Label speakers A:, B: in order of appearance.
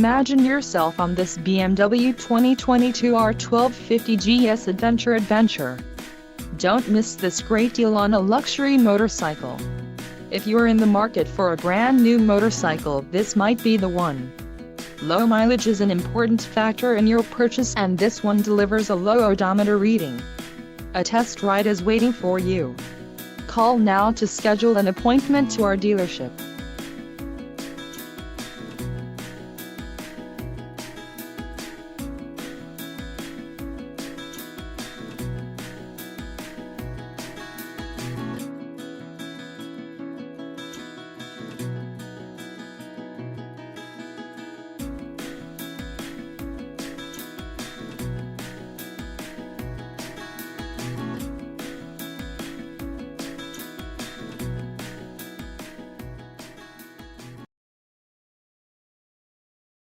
A: Imagine yourself on this BMW 2022 R1250 GS Adventure. Don't miss this great deal on a luxury motorcycle. If you're in the market for a brand new motorcycle, this might be the one. Low mileage is an important factor in your purchase, and this one delivers a low odometer reading. A test ride is waiting for you. Call now to schedule an appointment to our dealership.